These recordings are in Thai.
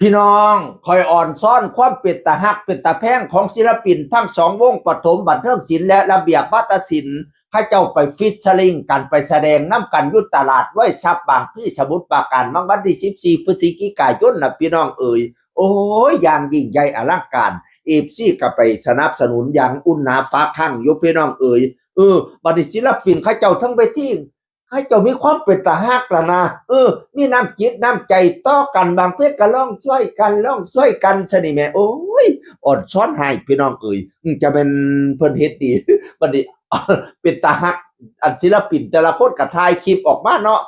พี่น้องคอยอ่อนซ่อนความเป็นตาฮักเป็นตาแพงของศิลปินทั้งสองวงปฐมบันเทิงศิลป์และระเบียบวัฒนศิลป์ให้เจ้าไปฟิชเชอริงกันไปแสดงน้ำกันยุตตลาดไว้ซับบางพี่สมุทรปราการมังวันที่14 พฤศจิกายนนะพี่น้องเอ๋ยโอ้ยอย่างยิ่งใหญ่อลังการเอฟซีก็ไปสนับสนุนอย่างอุ่นหนาฟ้าข้างยกพี่น้องเอ๋ยบัดนี้ศิลปินเขาเจ้าทั้งไปที่ให้เจ้ามีความเป็นตาฮักละนะมีน้ำจิตน้ำใจต่อกันบางเพศก็ล่องช่วยกันล่องช่วยกันชนิแม่โอ้ยอ่อนช้อนให้พี่น้องเอ๋ยจะเป็นเพิ่นเฮ็ดดีบัดนี้เป็นตาฮักอันศิลปินแต่ละคนก็ถ่ายคลิปออกมาเนาะ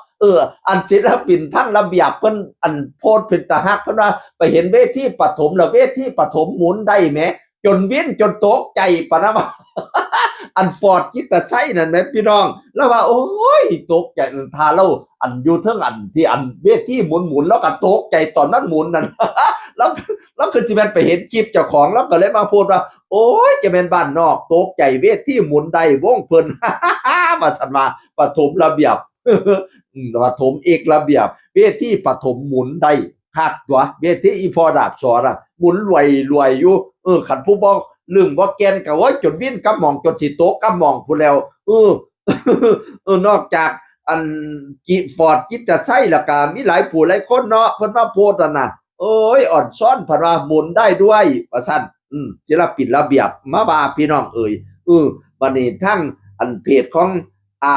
อันศิลปินทั้งระเบียบเพิ่นอันโพสเป็นตาฮักเพิ่นว่าไปเห็นเวทีปฐมแล้วเวทีปฐมหมุนได้แหมจนวินจนตกใจปะนะว่าอันฟอร์ดกิตตาไซนั่นแหมพี่น้องแล้วว่าโอ้ยตกใจทาเราอันอยู่เทิงอันที่อันเวทีหมุนแล้วก็ตกใจตอนนั้นหมุนนั่นแล้วคือสิแม่นไปเห็นคลิปเจ้าของแล้วก็เลยมาพูดว่าโอ้ยจะแม่นบ้านนอกตกใจเวทีหมุนได้วงเพิ่นว่าซั่นว่าปฐมระเบียบปฐมเอกระเบียบเวทีปฐมหมุนได้คักตัวเวทีอีพอดาบสอน่ะหมุนรวยอยู่คันผู้บ่ลึงบ่แกนก็ว่าจนวินกับหม่องจนสิโตกกับหม่องพู้นแล้วนอกจากอันกิฟอร์ดกิตจะไส้แล้วก็มีหลายผู้หลายคนเนาะเพิ่นมาโพสต์น่ะโอ้ยอ่อนซ้อนเพราะว่าหมุนได้ด้วยว่าซั่นศิลปินระเบียบมาว่าพี่น้องเอ่ยบัดนี้ทั้งอันเพจของ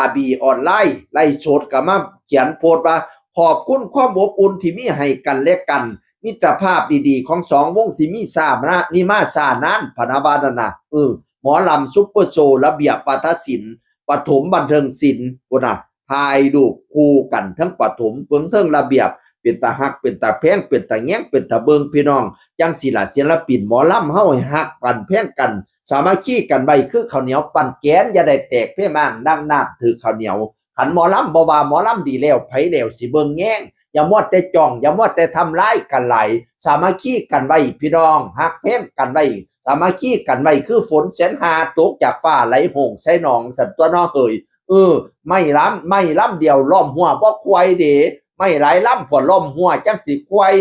RB ออนไลน์ไลฟ์สดก็มาเขียนโพสต์ว่าขอบคุณความอบอุ่นที่มีให้กันและกันมิตรภาพดีๆของสองวงที่มีสามนะนี่มาสานานพนาวาดนะหมอลำซุปเปอร์โซระเบียบวัฒนศิลป์ปฐมบันเทิงศิลป์พุ่นน่ะถ่ายรูปคู่กันทั้งปฐมเบิ่งเทิงระเบียบเป็นตาฮักเป็นตาแพงเป็นตาแง้งเป็นตาเบิงพี่น้องจังสิล่ะศิลปินหมอลำเฮาให้ฮักกันแพงกันสามัคคีกันไว้คือข้าวเหนียวปั่นแกนอย่าได้แตกเพ่มั่งดังนาบถือข้าวเหนียวขันหมอลำบ่ว่าหมอลำดีแล้วไผแล้วสิเบิ่งแง้งอย่ามัวแต่จ้องอย่ามัวแต่ทำร้ายกันไหลสามัคคีกันไว้พี่น้องฮักแพงกันไว้สามัคคีกันไว้คือฝนแสนหาตกจากฟ้าไหลโหงใส่หนองสันตัวน้อเฮยไม่ล้ำเดียวล้อมหัวบ่ควายเดไม่หลายล้ำพอล้อมหัวจังสิควาย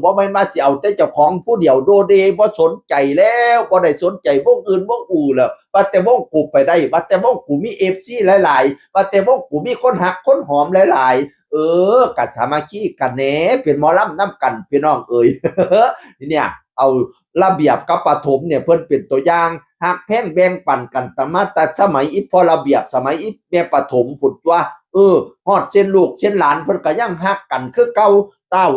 บ่แม่นมาสิเอาแต่เจ้าของผู้เดียวโดเดบ่สนใจแล้วบ่ได้สนใจวงอื่นวงอู่แล้วว่าแต่วงกูไปได้ว่าแต่วงกูมี FC หลายๆว่าแต่วงกูมีคนฮักคนหอมหลายๆกัดสามัคคีกันแหน่เป็นหมอลำน้ำกันพี่น้องเอ๋ย เนี่ยเอาระเบียบกับปฐมเนี่ยเพิ่นเป็นตัวอย่างฮักแพงแบ่งปันกันตมาแต่สมัยอีพอระเบียบสมัยอีแม่ปฐมพุ่นตัวฮอดเส้นลูกเส้นหลานเพิ่นก็ยังฮักกันคือเก่าเต้า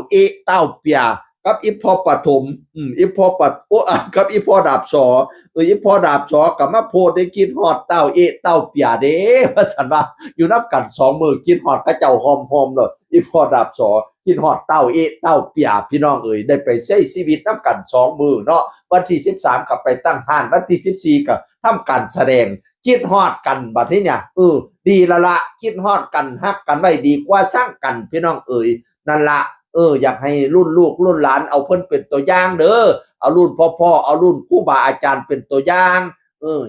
เต้าเปียกับอีพอปฐมอีพอปฐกับอีพอดาบสออีพอดาบสอก็มาโพดได้คิดฮอดเต้าเต้าเปียเด้ว่าซั่นว่าอยู่นับกัน2มื้อคิดฮอดเขาเจ้าหอมๆเนาะอีพอดาบสอคิดฮอดเต้าเต้าเปียพี่น้องเอ๋ยได้ไปใช้ชีวิตนับกัน2มื้อเนาะวันที่13ก็ไปตั้งห้านวันที่14ก็ทำการแสดงคิดฮอดกันบัดนี้เนี่ยดีละคิดฮอดกันฮักกันไว้ดีกว่าสร้างกันพี่น้องเอ๋ยนั่นละอยากให้รุ่นลูกรุ่นหลานเอาเพิ่นเป็นตัวอย่างเด้อเอารุ่นพ่อเอารุ่นครูบาอาจารย์เป็นตัวอย่าง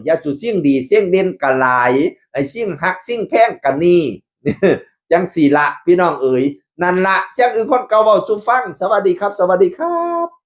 อย่าสุสิ่งดีเสี่ยงเด่นกันหลายไอ้สิ่งฮักสิ่งแพงกันนี่จังสี่ละพี่น้องเอ๋ยนั่นละเสียงอื่นคนเก่าเว้าสู่ฟังสวัสดีครับสวัสดีครับ